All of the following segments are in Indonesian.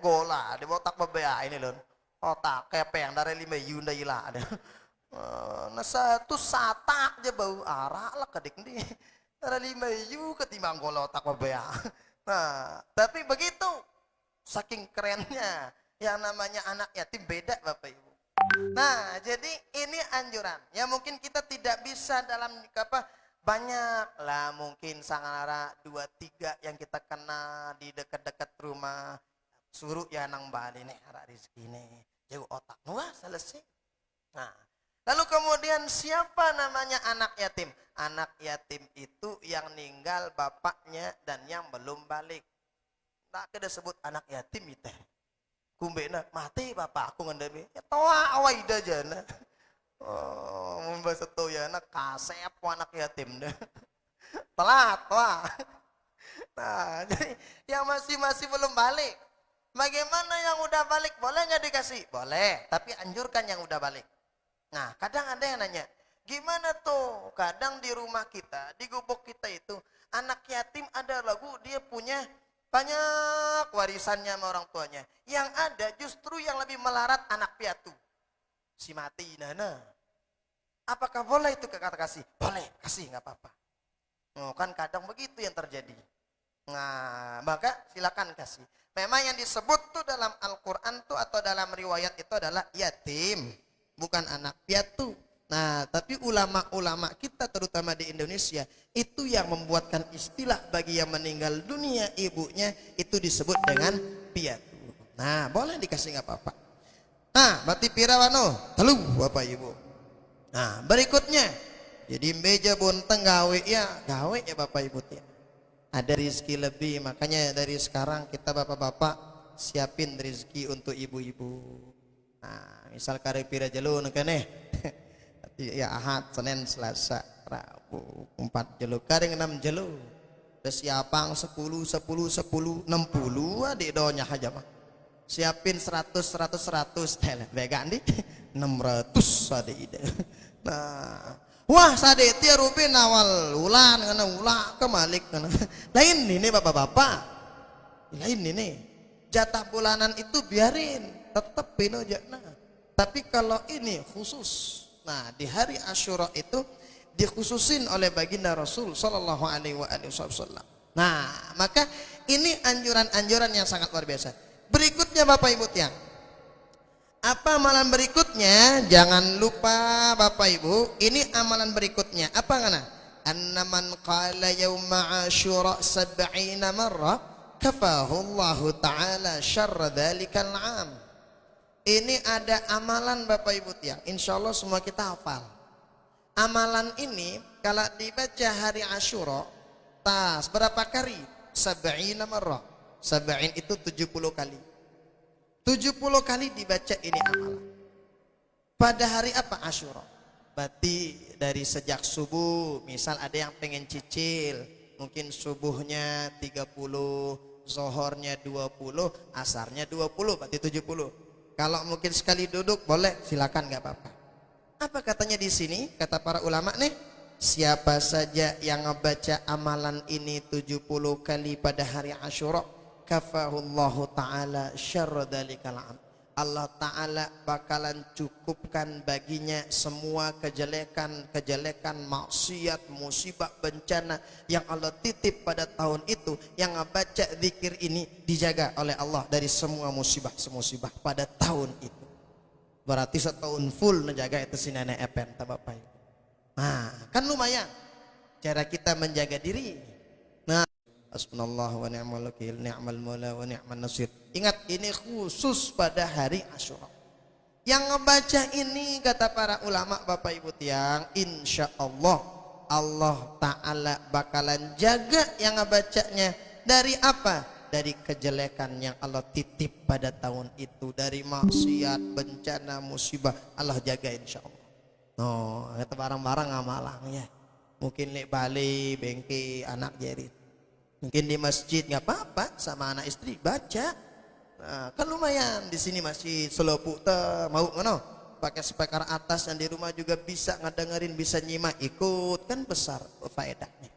gola di otak bebea ini loh. Otak kepeng dari 5 yunda ila ada. Nah satu satak aja bau arak lah kedik di. Dari 5 yu ketimbang gola otak bebea. Nah, tapi begitu saking kerennya yang namanya anak yatim beda Bapak Ibu. Nah, jadi ini anjuran. Ya mungkin kita tidak bisa dalam apa banyak lah mungkin sangara 2-3 yang kita kena di dekat-dekat rumah suruh ya nang bali nih arah rezeki nih jauh otak wah selesai. Nah lalu kemudian siapa namanya anak yatim? Anak yatim itu yang ninggal bapaknya dan yang belum balik. Tak ada sebut anak yatim itu kumbena mati bapak aku ngendemi ya toa awaida jana. Oh, membahas itu ya anak kasep anak yatim deh. Telat, wah. Nah, jadi yang masih belum balik. Bagaimana yang udah balik? Boleh nggak dikasih? Boleh, tapi anjurkan yang udah balik. Nah, kadang ada yang nanya, gimana tuh? Kadang di rumah kita, di gubuk kita itu, anak yatim ada lagu dia punya banyak warisannya sama orang tuanya. Yang ada justru yang lebih melarat anak piatu. Si mati nana. Apakah boleh itu kata kasih? Boleh, kasih nggak apa-apa. Oh, kan kadang begitu yang terjadi. Nah, maka silakan kasih. Memang yang disebut tuh dalam Al-Quran tuh atau dalam riwayat itu adalah yatim, bukan anak piatu. Nah, tapi ulama-ulama kita terutama di Indonesia itu yang membuatkan istilah bagi yang meninggal dunia ibunya itu disebut dengan piatu. Nah, boleh dikasih nggak apa-apa. Nah, berarti pirawano, telu Bapak Ibu. Nah, berikutnya, jadi meja bonteng gawe ya Bapak Ibu ya. Ada rezeki lebih, makanya dari sekarang kita bapak-bapak siapin rezeki untuk ibu-ibu. Nah, misal kare pira jelo nekane. Ya Ahad, Senin, Selasa, Rabu, 4 jelo, kare 6 jelo. Terus siapang 10, 10, 10, 60 adik doanya aja mah. Siapin 100 100 100 vegan di 600 ada ide. Nah, wah sade tia rupin awal ulan kana ula kemalik kana. Lain ini bapak-bapak. Lain ini. Jatah bulanan itu biarin, tetepin aja. Nah, tapi kalau ini khusus. Nah, di hari Asyura itu dikhususin oleh baginda Rasul sallallahu alaihi wasallam. Nah, maka ini anjuran-anjuran yang sangat luar biasa. Berikutnya Bapak Ibu tiang, apa amalan berikutnya? Jangan lupa Bapak Ibu, ini amalan berikutnya apa kana? Anna man qala yawma asyura 70 marrah kafahu Allah taala syarra dzalikal 'am. Ini ada amalan Bapak Ibu tiang, insyaallah semua kita hafal. Amalan ini kalau dibaca hari Asyura tas berapa kali? 70 marrah. 70 itu 70 kali. 70 kali dibaca ini amalan. Pada hari apa? Asyura. Berarti dari sejak subuh, misal ada yang pengen cicil, mungkin subuhnya 30, zohornya 20, asarnya 20, berarti 70. Kalau mungkin sekali duduk boleh, silakan nggak apa-apa. Apa katanya di sini? Kata para ulama nih, siapa saja yang membaca amalan ini 70 kali pada hari Asyura, kafahullahu ta'ala syarra dzalikal 'am. Allah Ta'ala bakalan cukupkan baginya semua kejelekan, maksiat, musibah, bencana yang Allah titip pada tahun itu. Yang baca zikir ini dijaga oleh Allah dari semua musibah pada tahun itu. Berarti setahun full menjaga itu si nenek epen Bapak Ibu. Nah, kan lumayan cara kita menjaga diri. Nah, hasbunallahu wa ni'mal wakil, ni'mal maula wa ni'man nasir. Ingat, ini khusus pada hari Asyura. Yang ngebaca ini kata para ulama Bapak Ibu tiang, insya Allah Allah Ta'ala bakalan jaga yang ngebacanya dari apa? Dari kejelekan yang Allah titip pada tahun itu, dari maksiat, bencana, musibah, Allah jaga insya Allah. Oh, kata barang-barang amalang ya. Mungkin lek balik bengke anak jadi. Mungkin di masjid nggak apa-apa sama anak istri baca. Nah, kan lumayan di sini masih selopuk mau ngono pakai speaker atas yang di rumah juga bisa ngedengerin, bisa nyimak, ikut kan besar faedahnya.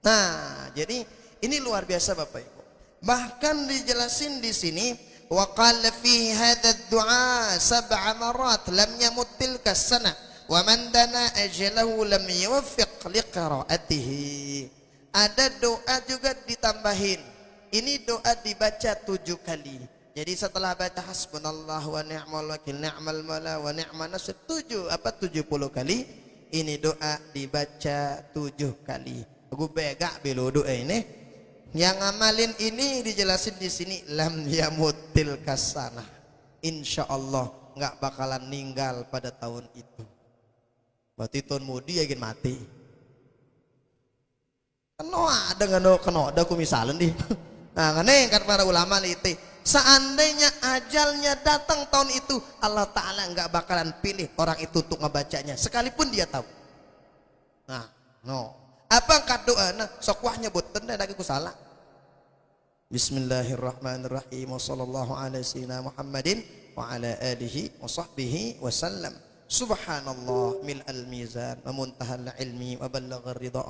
Nah, jadi ini luar biasa Bapak Ibu. Bahkan dijelasin di sini wa qala fi hadha ad-du'a 7 marat lam yamut tilka as-sana wa man dana ajalahu lam yuwaffiq liqira'atihi. Ada doa juga ditambahin. Ini doa dibaca 7 kali. Jadi setelah baca hasbunallah wa ni'mal wakil ni'mal maula wa ni'man nasir 70 kali, ini doa dibaca 7 kali. Gue begak belo doa ini. Yang ngamalin ini dijelasin di sini lam yamutil kasana. Insyaallah nggak bakalan ninggal pada tahun itu. Berarti tahun mudi ya mati. Kena ada ku misalnya nih. Nah, ngene kan para ulama itu. Seandainya ajalnya datang tahun itu, Allah Ta'ala nggak bakalan pilih orang itu untuk ngebacanya, sekalipun dia tahu. Nah, apa doa? Nah, sokwah nyebutin dan aku salah. Bismillahirrahmanirrahim. Wassallallahu ala sayyidina Muhammadin wa ala alihi wa sahbihi wa sallam. Subhanallah mil'al mizan wa muntahal ilmi wa ballaghar ridha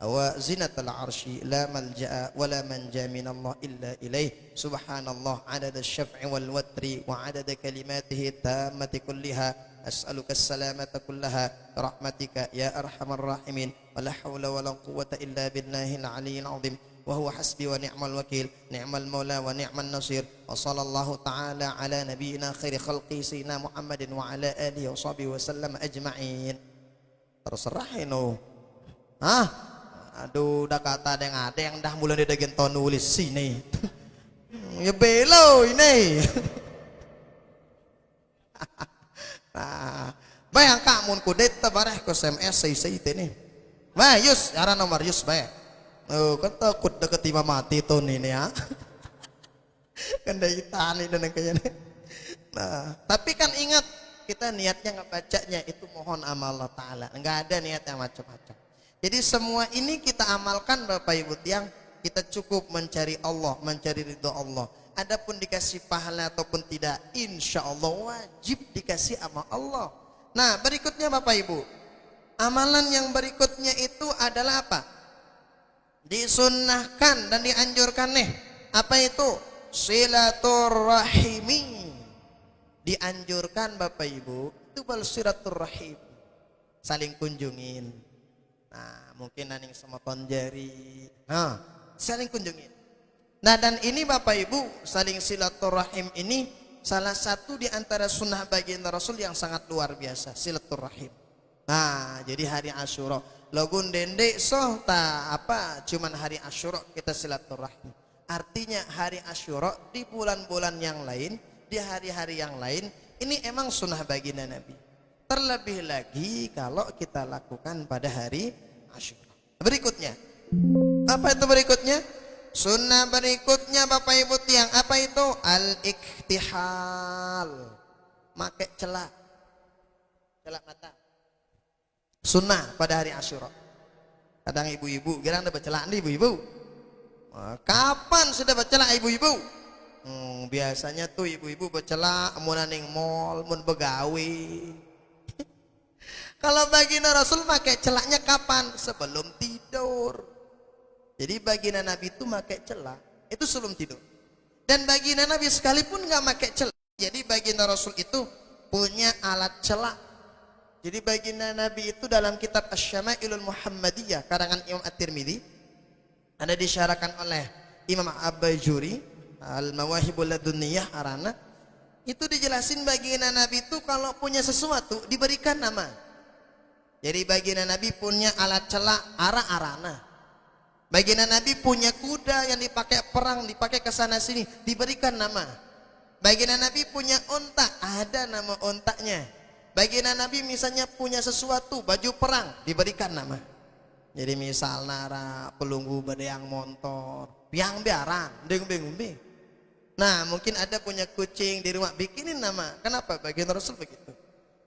wa zinatal arsy la malja'a wa la manja minallah illa ilaih. Subhanallah adada syaf'i wal watri wa adada kalimatihi tammati kulliha. As'aluka as-salamata kullaha rahmatika ya arhamar rahimin wa la hawla wa la quwwata illa billahil aliyyil azim. Wa huwa hasbi wa ni'mal wakil ni'mal maula wa ni'man nasir. Wa sallallahu ta'ala ala nabiyyina khairi khalqi sayyidina Muhammadin wa ala alihi wa sahbihi wa sallam ajma'in. Terserah ini. Aduh, udah kata ada yang dah mulai dari ton nulis sini. Ya belo ini. Nah, bayang kamu kudet tabareh ke SMS saya ini. Bah, Yus, arah nomor Yus bayang. Oh, kan takut deket imam mati tahun ini ya. Kan dari tani dan kayaknya. Nah, tapi kan ingat kita niatnya ngebacanya itu mohon sama Allah Ta'ala. Enggak ada niat yang macam-macam. Jadi semua ini kita amalkan Bapak Ibu tiang, kita cukup mencari Allah, mencari ridho Allah. Adapun dikasih pahala ataupun tidak, insya Allah wajib dikasih sama Allah. Nah berikutnya Bapak Ibu, amalan yang berikutnya itu adalah apa? Disunnahkan dan dianjurkan nih. Apa itu? Silaturrahimi. Dianjurkan Bapak Ibu, itu bal silaturrahim. Saling kunjungin. Nah, mungkin naning sama tonjari. Nah, saling kunjungi. Nah, dan ini Bapak Ibu, saling silaturahim ini salah satu di antara sunnah baginda Rasul yang sangat luar biasa, silaturahim. Nah, jadi hari Asyura, logun dendek soh ta apa? Cuman hari Asyura kita silaturahim. Artinya hari Asyura di bulan-bulan yang lain, di hari-hari yang lain, ini emang sunnah baginda Nabi. Terlebih lagi kalau kita lakukan pada hari Asyura. Berikutnya, apa itu berikutnya? Sunnah berikutnya Bapak Ibu tiang, apa itu? Al-iktihal. Make celak mata. Sunnah pada hari Asyura. Kadang ibu-ibu, girang ada bercelak nih ibu-ibu. Kapan sudah bercelak ibu-ibu? Biasanya tuh ibu-ibu bercelak mun ning mall, mun begawe. Kalau baginda Rasul pakai celaknya kapan? Sebelum tidur. Jadi baginda Nabi itu pakai celak itu sebelum tidur. Dan baginda Nabi sekalipun nggak pakai celak. Jadi baginda Rasul itu punya alat celak. Jadi baginda Nabi itu dalam kitab Asy-Syama'ilul Muhammadiyah karangan Imam At-Tirmidzi ada disyarahkan oleh Imam Al-Bajuri Al-Mawahibul Ladunniyah arana. Itu dijelasin baginda Nabi itu kalau punya sesuatu diberikan nama. Jadi baginda Nabi punya alat celak arana. Baginda Nabi punya kuda yang dipakai perang, dipakai ke sana sini, diberikan nama. Baginda Nabi punya unta, ada nama untanya. Baginda Nabi misalnya punya sesuatu, baju perang, diberikan nama. Jadi misal nara pelunggu badayang motor, biang biaran, deng-deng. Nah mungkin ada punya kucing di rumah, bikinin nama. Kenapa? Baginda Rasul begitu.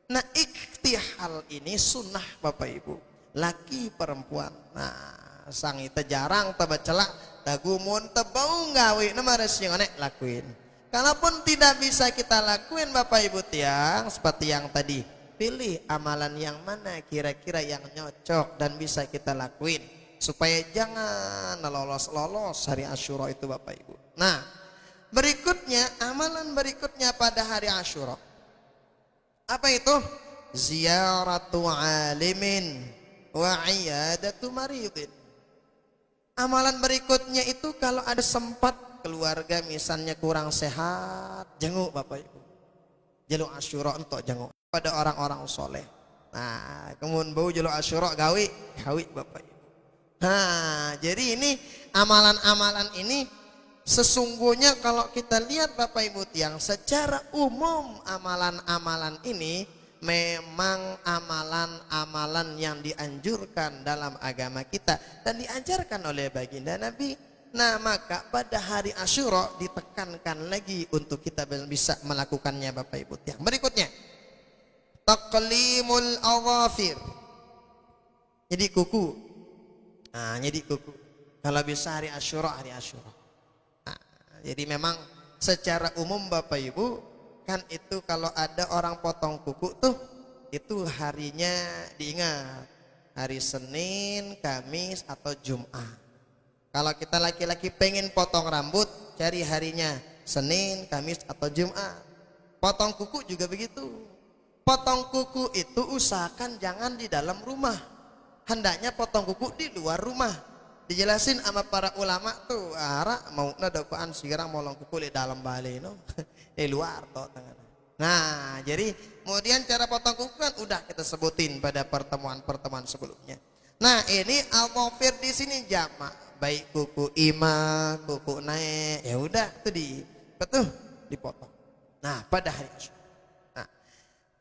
Nah iktihal ini sunnah Bapak Ibu, laki perempuan. Nah sang itu jarang teba celak, tagumun tebau gawe nama resingone lakuin. Kalaupun tidak bisa kita lakuin Bapak Ibu tiang, seperti yang tadi, pilih amalan yang mana kira-kira yang nyocok dan bisa kita lakuin supaya jangan lolos hari Asyura itu Bapak Ibu. Nah Berikutnya, amalan berikutnya pada hari Asyura. Apa itu? Ziyaratu alimin wa iyadatu maridin. Amalan berikutnya itu kalau ada sempat keluarga misalnya kurang sehat, jenguk Bapak Ibu. Jaluk Asyura untuk jenguk pada orang-orang soleh. Nah, kemudian bau jaluk Asyura gawi Bapak Ibu. Nah, jadi ini amalan-amalan ini sesungguhnya kalau kita lihat Bapak Ibu tiang, secara umum amalan-amalan ini memang amalan-amalan yang dianjurkan dalam agama kita dan diajarkan oleh baginda Nabi. Nah, maka pada hari Asyura ditekankan lagi untuk kita bisa melakukannya Bapak Ibu tiang. Berikutnya, taqlimul awafir. Jadi kuku. Nah, jadi kuku. Kalau bisa hari Asyura, hari Asyura. Nah, jadi memang secara umum Bapak Ibu kan itu kalau ada orang potong kuku tuh itu harinya diingat hari Senin, Kamis atau Jumat. Kalau kita laki-laki pengen potong rambut cari harinya Senin, Kamis atau Jumat. Potong kuku juga begitu. Potong kuku itu usahakan jangan di dalam rumah. Hendaknya potong kuku di luar rumah. Dijelasin sama para ulama tuh ara mau nadakwaan sekarang molong kuku di dalam balik no di luar toh. Nah, jadi kemudian cara potong kuku kan udah kita sebutin pada pertemuan-pertemuan sebelumnya. Nah, ini al-dhafir di sini jamak, baik kuku ima, kuku naik, ya udah itu dipotong. Nah, pada hari Asyura. Nah,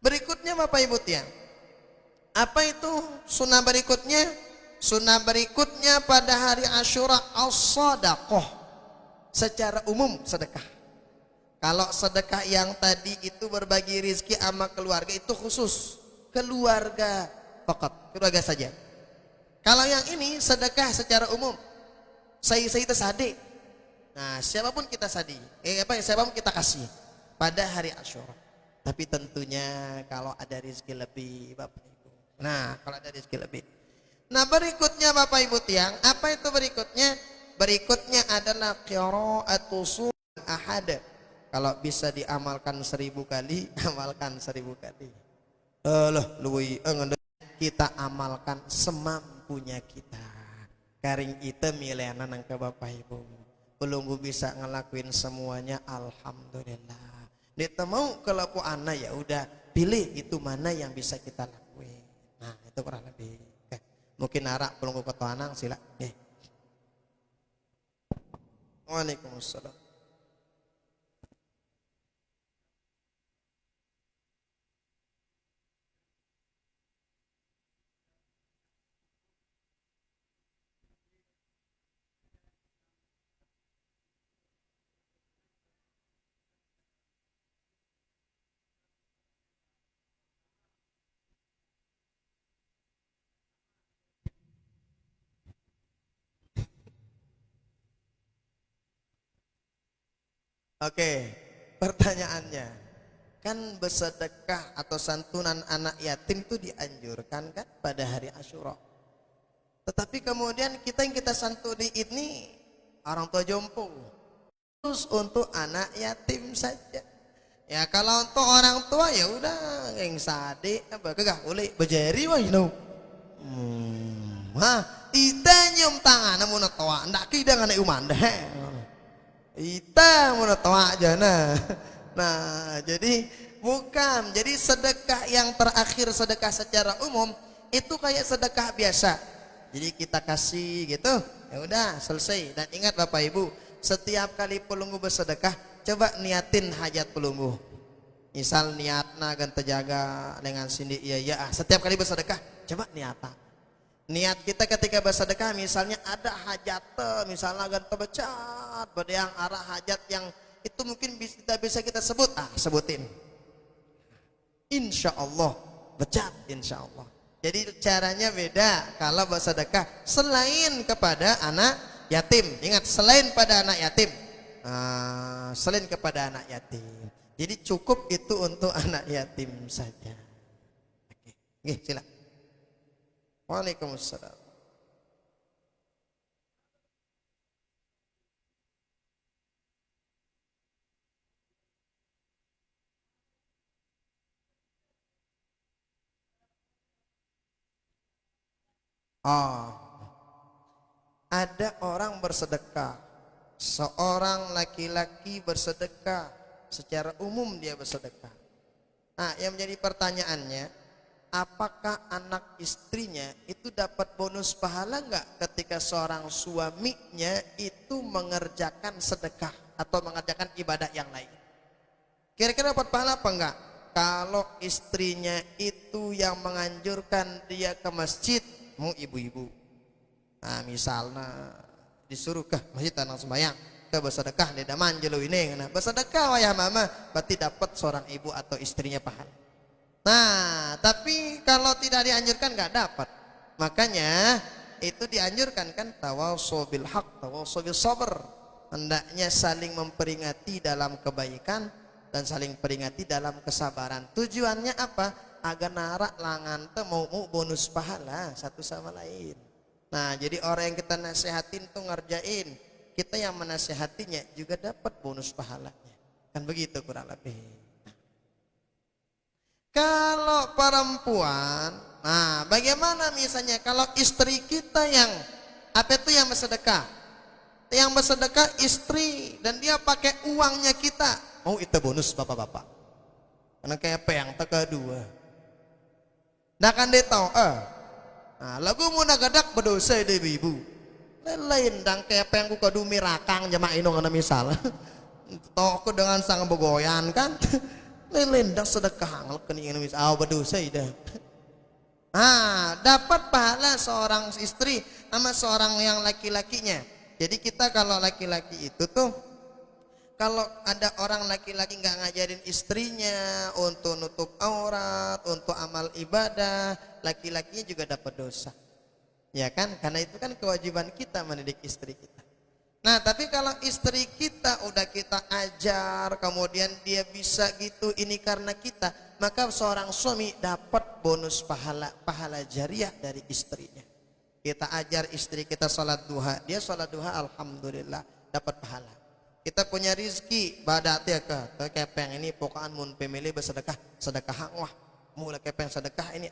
berikutnya Bapak Ibu tiang. Apa itu sunnah berikutnya? Sunnah berikutnya pada hari Asyura as-shadaqah. Secara umum sedekah. Kalau sedekah yang tadi itu berbagi rizki sama keluarga itu khusus keluarga pokok, keluarga saja. Kalau yang ini sedekah secara umum. Saya itu sadi. Nah, siapapun kita sadi, siapapun kita kasih pada hari Asyura. Tapi tentunya kalau ada rizki lebih Bapak Ibu. Nah, kalau ada rizki lebih. Nah, berikutnya Bapak Ibu tiang, apa itu berikutnya? Berikutnya adalah qira'atu surah ahad. Kalau bisa diamalkan 1000 kali, amalkan 1000 kali. Kita amalkan semampunya kita. Karing kita milena nang ke Bapak Ibu. Belum bisa ngelakuin semuanya, alhamdulillah. Dia mau kalau po anak ya udah pilih itu mana yang bisa kita lakuin. Nah, itu kurang lebih. Mungkin arak pelunggu ketuanang sila. Waalaikumsalam. Oke, pertanyaannya, kan bersedekah atau santunan anak yatim itu dianjurkan kan pada hari Asyura. Tetapi kemudian kita yang kita santuni ini orang tua jompo, khusus untuk anak yatim saja. Ya kalau untuk orang tua ya udah yang sade apa kagak boleh bejeri wah you know. Ita nyium tangan mun toa ndak kidang anak umanda. Ita mun toa aja nah. Nah, jadi bukan. Jadi sedekah yang terakhir sedekah secara umum itu kayak sedekah biasa. Jadi kita kasih gitu, ya udah selesai. Dan ingat Bapak Ibu, setiap kali pelunggu bersedekah, coba niatin hajat pelunggu. Misal niatna gan terjaga dengan sindi iya setiap kali bersedekah, coba niatan. Niat kita ketika bersedekah misalnya ada hajat, misalnya gan terbecat, pada yang arah hajat yang itu mungkin bisa kita sebut, sebutin. Insya Allah becat, insya Allah. Jadi caranya beda kalau bersedekah selain kepada anak yatim. Ingat, selain pada anak yatim, selain kepada anak yatim. Jadi cukup itu untuk anak yatim saja. Oke, silakan. Waalaikumsalam. Oh, ada orang bersedekah, seorang laki-laki bersedekah, secara umum dia bersedekah. Nah, yang menjadi pertanyaannya, apakah anak istrinya itu dapat bonus pahala nggak ketika seorang suaminya itu mengerjakan sedekah atau mengerjakan ibadah yang lain? Kira-kira dapat pahala apa enggak? Kalau istrinya itu yang menganjurkan dia ke masjid, mau ibu-ibu. Nah, misalnya disuruh ke masjid tanang sembahyang, ke bersedekah di daman jelo ini, nah bersedekah wayah mama, berarti dapat seorang ibu atau istrinya pahala. Nah, tapi kalau tidak dianjurkan nggak dapat. Makanya itu dianjurkan kan tawasau bil haq, tawasau bis sabr. Hendaknya saling memperingati dalam kebaikan dan saling peringati dalam kesabaran. Tujuannya apa? Agar narak langan teh mau bonus pahala satu sama lain. Nah, jadi orang yang kita nasihatin tuh ngerjain, kita yang menasihatinya juga dapat bonus pahalanya. Kan begitu kurang lebih. Kalau perempuan, nah bagaimana misalnya kalau istri kita yang apa itu yang bersedekah? Yang bersedekah istri dan dia pakai uangnya kita. Oh itu bonus bapak-bapak. Karena kayak yang kedua. Nah kan dia tahu, nah lagu mau nagadak berdosa deh ibu. Lain dang kayak yang ku kadu mirakang jamaah ino ngana misal. Toko dengan sang begoyan kan. Lain dang sedekah ngal kening misal berdosa dah. Ah, dapat pahala seorang istri sama seorang yang laki-lakinya. Jadi kita kalau laki-laki itu tuh kalau ada orang laki-laki nggak ngajarin istrinya untuk nutup aurat, untuk amal ibadah, laki-lakinya juga dapat dosa. Ya kan? Karena itu kan kewajiban kita mendidik istri kita. Nah, tapi kalau istri kita udah kita ajar, kemudian dia bisa gitu, ini karena kita, maka seorang suami dapat bonus pahala jariah dari istrinya. Kita ajar istri kita sholat duha, dia sholat duha, alhamdulillah dapat pahala. Kita punya rizki, badat ya ke kepeng ini, pokokan mun pemilih bersedekah, sedekah wah, mulai kepeng sedekah ini,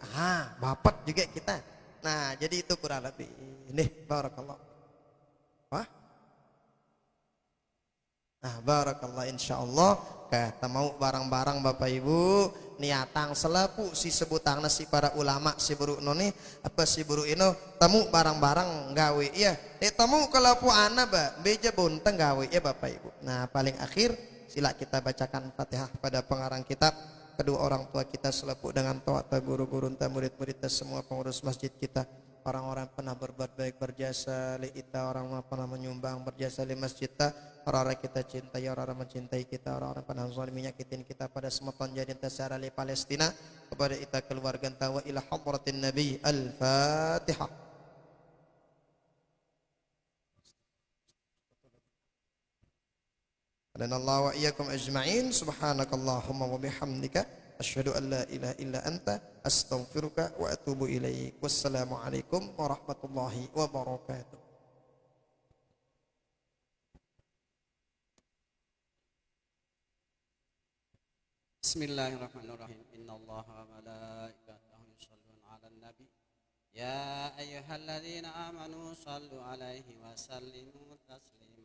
bapak juga kita. Nah, jadi itu kurang lebih. Nih, barakallah. Wah. Nah, barakallah insyaallah kita mau barang-barang Bapak Ibu niatang selapu si sebutang si para ulama si buru noni apa si buru ino tamu barang-barang gawe ya tamu kelapu ana ba beja bonteng gawe ya Bapak Ibu. Nah, paling akhir sila kita bacakan Fatihah pada pengarang kitab, kedua orang tua kita selapu dengan taat guru-guru murid-murid semua pengurus masjid kita, orang-orang pernah berbuat baik berjasa li kita, orang pernah menyumbang berjasa li masjid kita, orang-orang kita cintai, orang-orang mencintai kita, orang-orang pernah zalim nyakitin kita pada semua penjadian tasara li Palestina, kepada kita keluarga tawa ila hadratin Nabi. Al-Fatihah. Dan Allah wa iyyakum ajma'in. Subhanakallahumma wa bihamdika asyhadu an la ilaha illa anta astaghfiruka wa atubu ilaik. Wassalamu alaikum warahmatullahi wabarakatuh. Bismillahirrahmanirrahim. Innallaha wa malaikatahu yusholluna 'alan nabi. Ya ayyuhalladzina amanu shallu 'alaihi wa sallimu taslima.